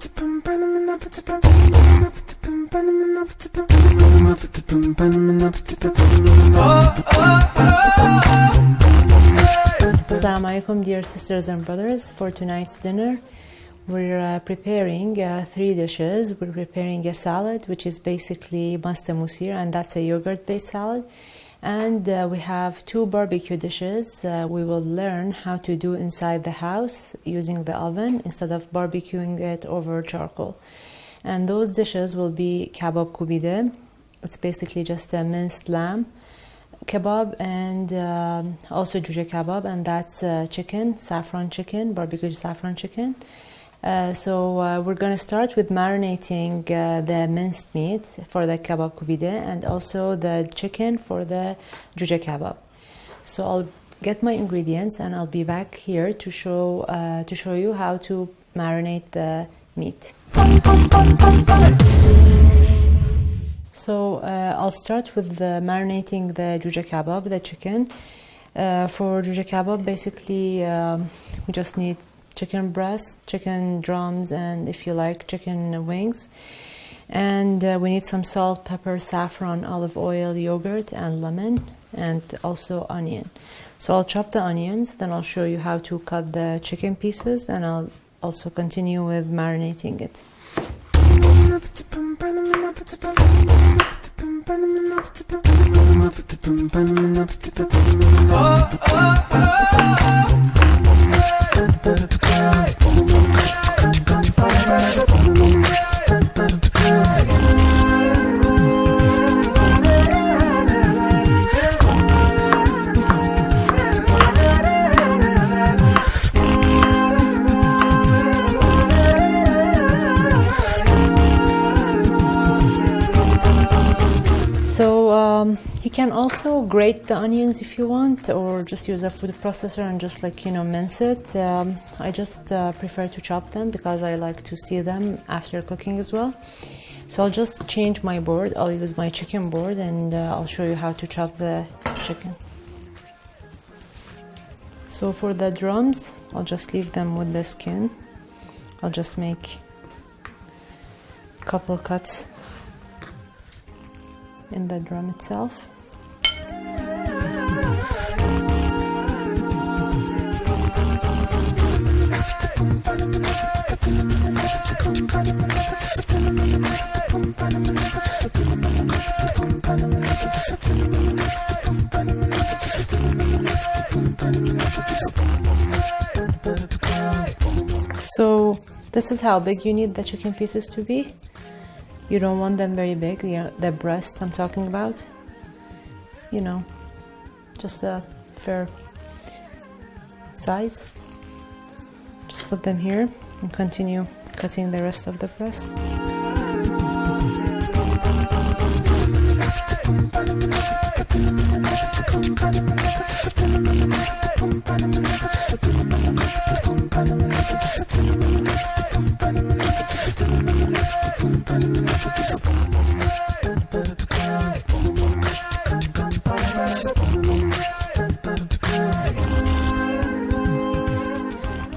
Assalamu alaikum, dear sisters and brothers. For tonight's dinner, we're preparing 3 dishes. We're preparing a salad, which is basically masoor, and that's a yogurt-based salad. And we have 2 barbecue dishes we will learn how to do inside the house using the oven instead of barbecuing it over charcoal. And those dishes will be Kabab Koobideh. It's basically just a minced lamb kebab, and also Joojeh kebab, and that's chicken, saffron chicken, barbecue saffron chicken. So we're going to start with marinating the minced meat for the Kabab Koobideh and also the chicken for the Joojeh kebab. So I'll get my ingredients and I'll be back here to show you how to marinate the meat. So I'll start with marinating the Joojeh kebab, the chicken. For Joojeh kebab, basically we just need chicken breast, chicken drums, and if you like, chicken wings. And we need some salt, pepper, saffron, olive oil, yogurt, and lemon, and also onion. So I'll chop the onions, then I'll show you how to cut the chicken pieces, and I'll also continue with marinating it. So you can also grate the onions if you want, or just use a food processor and just mince it. I just prefer to chop them because I like to see them after cooking as well. So I'll just change my board. I'll use my chicken board, and I'll show you how to chop the chicken. So for the drums, I'll just leave them with the skin. I'll just make a couple cuts in the drum itself. So this is how big you need the chicken pieces to be. You don't want them very big, the breast I'm talking about. Just a fair size. Just put them here and continue cutting the rest of the breast.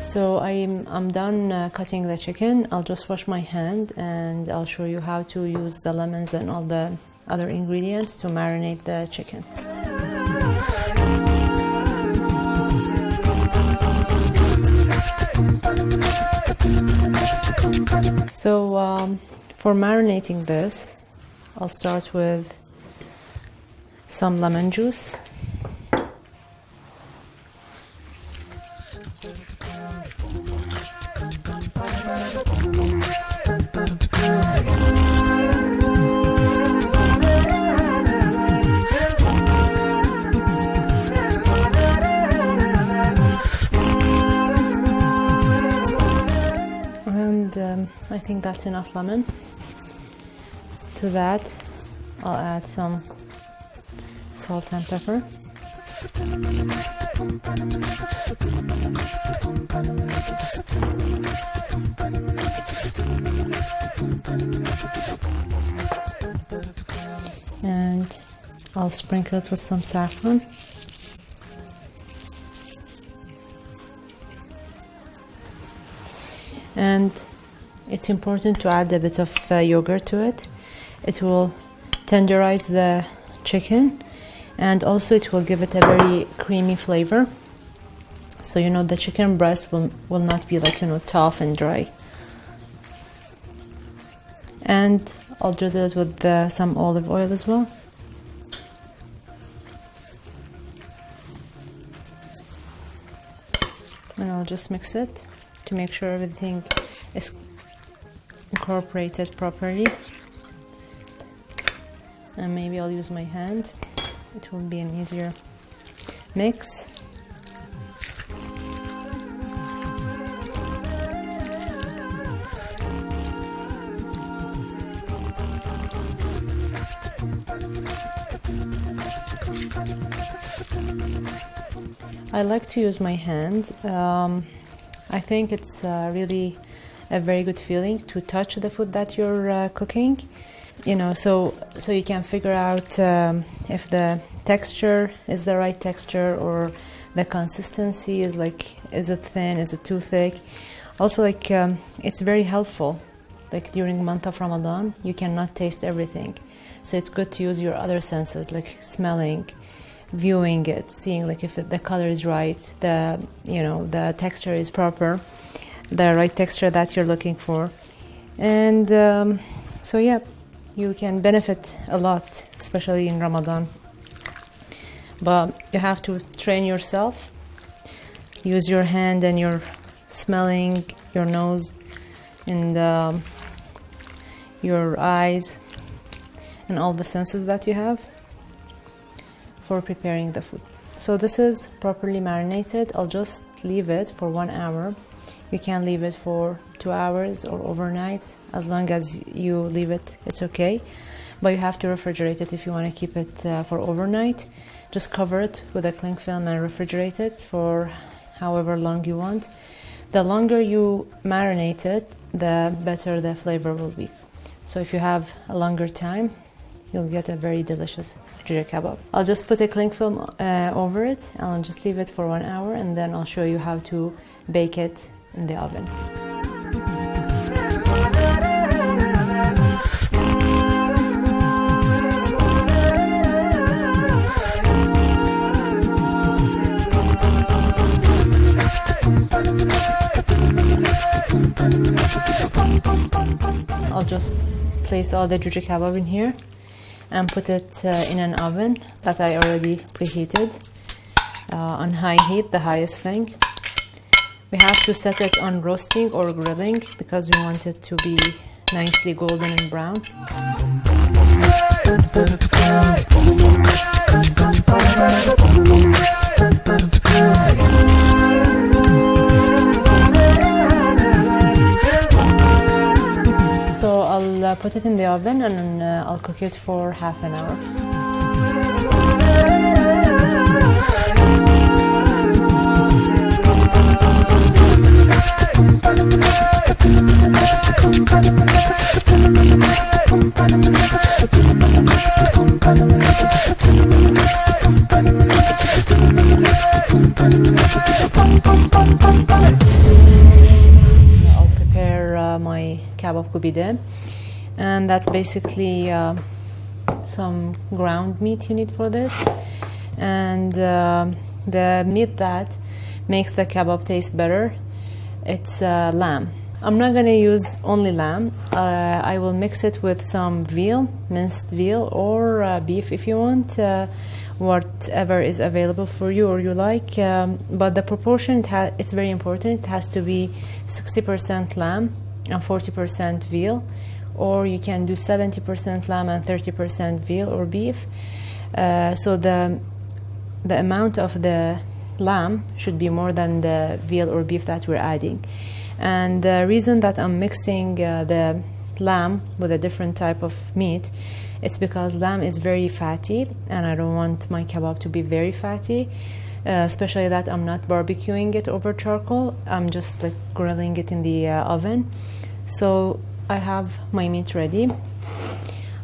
So I'm done cutting the chicken. I'll just wash my hand and I'll show you how to use the lemons and all the other ingredients to marinate the chicken. So for marinating this, I'll start with some lemon juice. And I think that's enough lemon. To that, I'll add some salt and pepper. And I'll sprinkle it with some saffron. And it's important to add a bit of yogurt to it. It will tenderize the chicken, and also it will give it a very creamy flavor. So you know the chicken breast will not be like, you know, tough and dry. And I'll drizzle it with some olive oil as well. And I'll just mix it to make sure everything is incorporated properly. And maybe I'll use my hand. It will be an easier mix. I like to use my hand. I think it's really a very good feeling to touch the food that you're cooking, you know, so you can figure out if the texture is the right texture, or the consistency is like, is it thin, is it too thick. Also, like, it's very helpful, like during the month of Ramadan you cannot taste everything, so it's good to use your other senses, like smelling, viewing it, seeing like if the color is right, the texture is proper, the right texture that you're looking for. And so yeah, you can benefit a lot, especially in Ramadan. But you have to train yourself, use your hand and your smelling, your nose, and your eyes, and all the senses that you have for preparing the food. So this is properly marinated. I'll just leave it for 1 hour. You can leave it for 2 hours or overnight. As long as you leave it, it's okay. But you have to refrigerate it if you want to keep it for overnight. Just cover it with a cling film and refrigerate it for however long you want. The longer you marinate it, the better the flavor will be. So if you have a longer time, you'll get a very delicious Joojeh kebab. I'll just put a cling film over it, and I'll just leave it for 1 hour, and then I'll show you how to bake it in the oven. I'll just place all the Joojeh kebab in here and put it in an oven that I already preheated on high heat, the highest thing. We have to set it on roasting or grilling because we want it to be nicely golden and brown. So I'll put it in the oven, and I'll cook it for half an hour. I'll prepare my Kabab Koobideh, and that's basically some ground meat you need for this, and the meat that makes the kebab taste better, it's lamb. I'm not going to use only lamb. I will mix it with some veal, minced veal, or beef if you want, whatever is available for you or you like. But the proportion, it's very important. It has to be 60% lamb and 40% veal, or you can do 70% lamb and 30% veal or beef. So the amount of the lamb should be more than the veal or beef that we're adding. And the reason that I'm mixing the lamb with a different type of meat, it's because lamb is very fatty, and I don't want my kebab to be very fatty, especially that I'm not barbecuing it over charcoal. I'm just like grilling it in the oven. So I have my meat ready.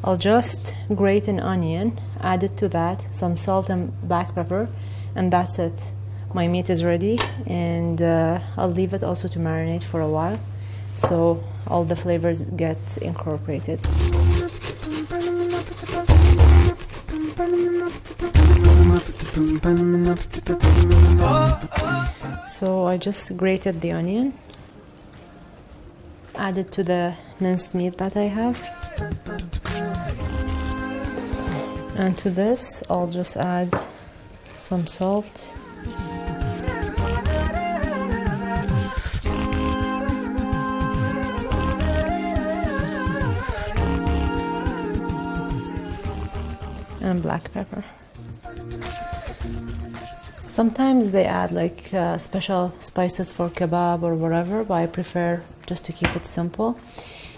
I'll just grate an onion, add it to that, some salt and black pepper, and that's it. My meat is ready, and I'll leave it also to marinate for a while. so all the flavors get incorporated. So I just grated the onion, added to the minced meat that I have, and to this I'll just add some salt, and black pepper. Sometimes they add like special spices for kebab or whatever, but I prefer just to keep it simple.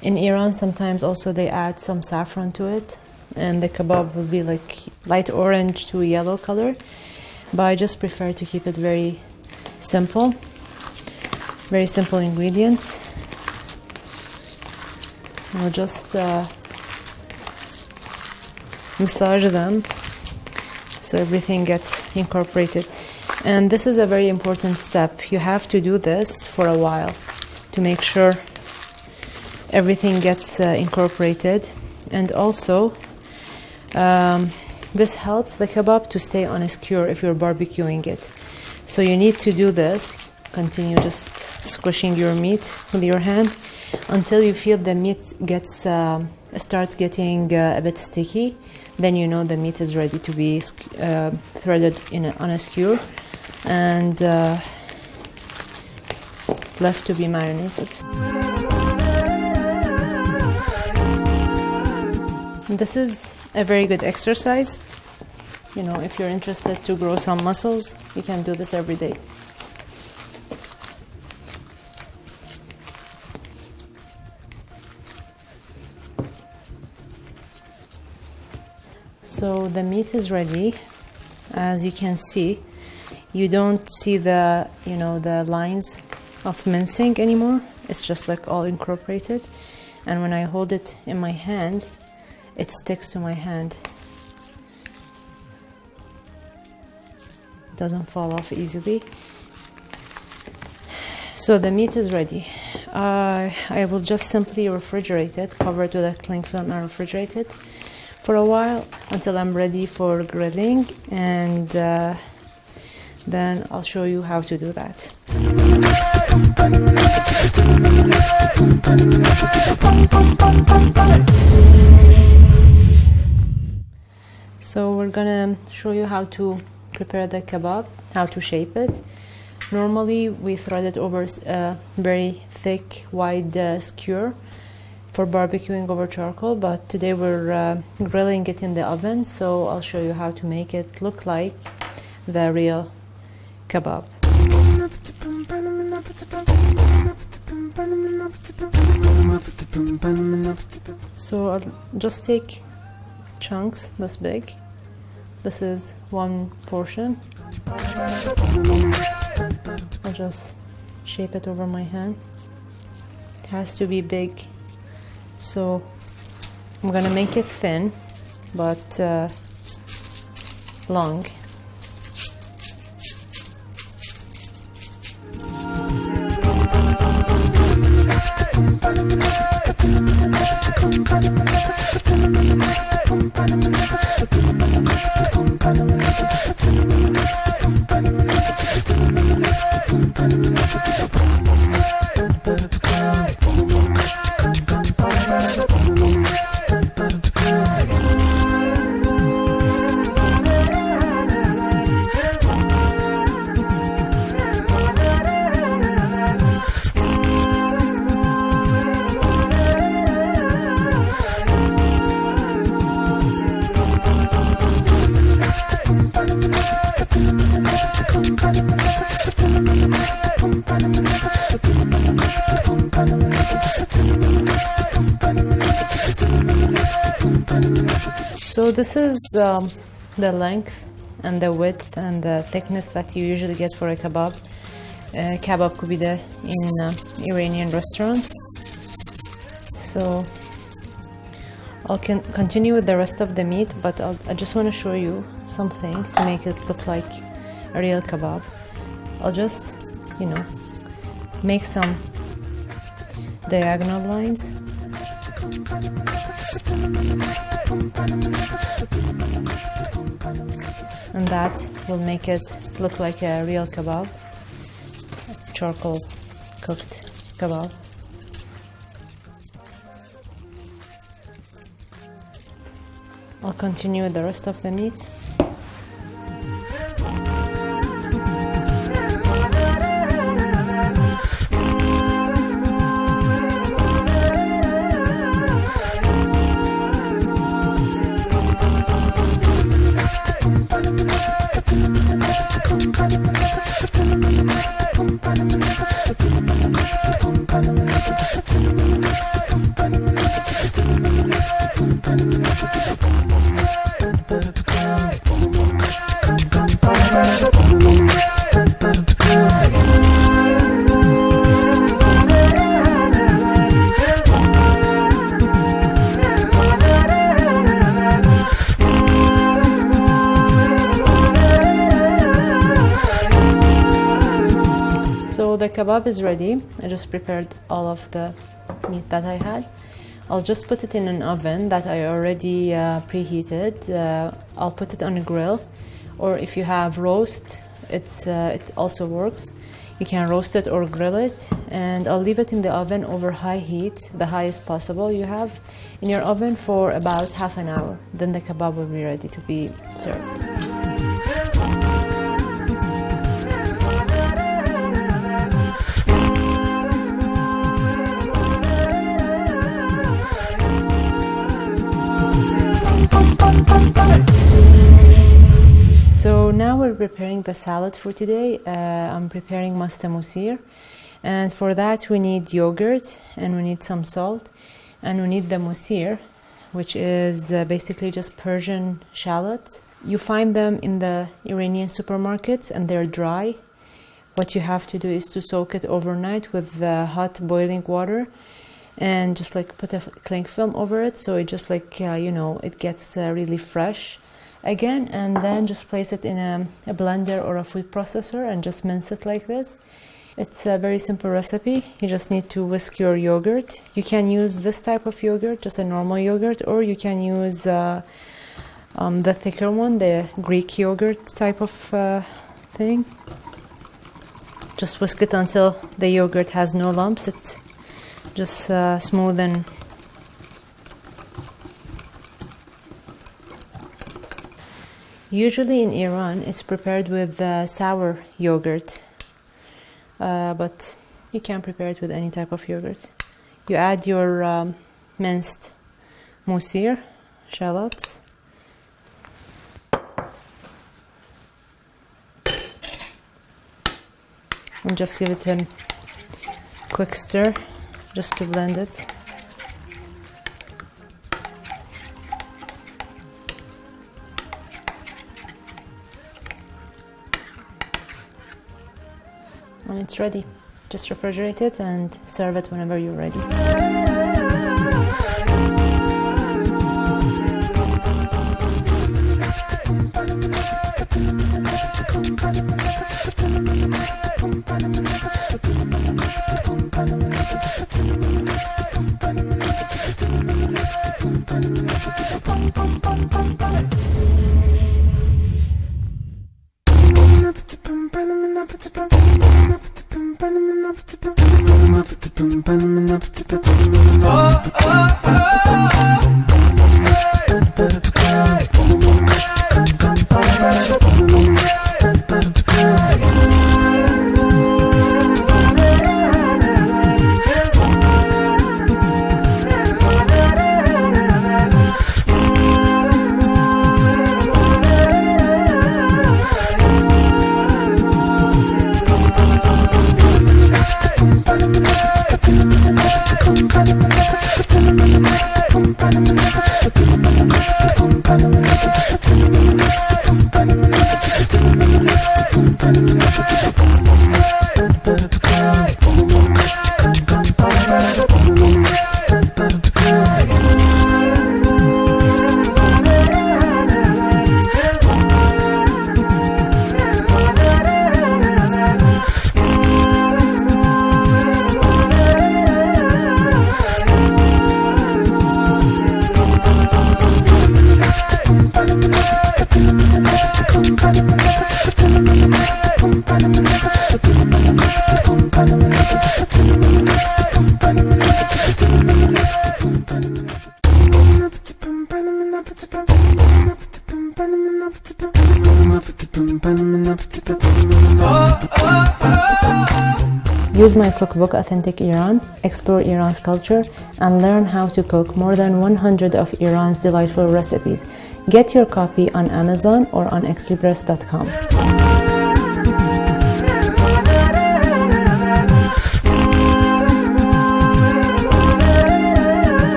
In Iran, sometimes also they add some saffron to it, and the kebab will be like light orange to yellow color, but I just prefer to keep it very simple ingredients. I'll just massage them so everything gets incorporated. And this is a very important step. You have to do this for a while to make sure everything gets incorporated. And also this helps the kebab to stay on a skewer if you're barbecuing it. So you need to do this, continue just squishing your meat with your hand until you feel the meat gets starts getting a bit sticky. Then you know the meat is ready to be threaded on a skewer and left to be marinated. This is a very good exercise. You know, if you're interested to grow some muscles, you can do this every day. So the meat is ready. As you can see, you don't see the lines of mincing anymore. It's just like all incorporated. And when I hold it in my hand, it sticks to my hand. It doesn't fall off easily. So the meat is ready. I will just simply refrigerate it, cover it with a cling film and refrigerate it for a while until I'm ready for grilling, and then I'll show you how to do that. So we're gonna show you how to prepare the kebab, how to shape it. Normally we thread it over a very thick, wide skewer for barbecuing over charcoal, but today we're grilling it in the oven, so I'll show you how to make it look like the real kebab. So I'll just take chunks this big. This is one portion. I'll just shape it over my hand. It has to be big, so I'm gonna make it thin but long. So this is the length and the width and the thickness that you usually get for a kebab, Kabab Koobideh in Iranian restaurants. So I'll continue with the rest of the meat, but I just want to show you something to make it look like a real kebab. I'll just, make some diagonal lines. And that will make it look like a real kebab, charcoal cooked kebab. I'll continue with the rest of the meat. So the kebab is ready. I just prepared all of the meat that I had. I'll just put it in an oven that I already preheated. I'll put it on a grill, or if you have roast, it also works. You can roast it or grill it, and I'll leave it in the oven over high heat, the highest possible you have in your oven, for about half an hour. Then the kebab will be ready to be served. So now we're preparing the salad for today. I'm preparing masoor, and for that we need yogurt, and we need some salt, and we need the masoor, which is basically just Persian shallots. You find them in the Iranian supermarkets and they're dry. What you have to do is to soak it overnight with hot boiling water, and just like put a cling film over it, so it just like it gets really fresh again, and then just place it in a blender or a food processor and just mince it like this. It's a very simple recipe. You just need to whisk your yogurt. You can use this type of yogurt, just a normal yogurt, or you can use the thicker one, the Greek yogurt type of thing. Just whisk it until the yogurt has no lumps. It's just smooth and usually in Iran it's prepared with sour yogurt, but you can prepare it with any type of yogurt. You add your minced masoor, shallots, and just give it a quick stir just to blend it. And it's ready. Just refrigerate it and serve it whenever you're ready. Use my cookbook Authentic Iran, explore Iran's culture, and learn how to cook more than 100 of Iran's delightful recipes. Get your copy on Amazon or on exlibris.com.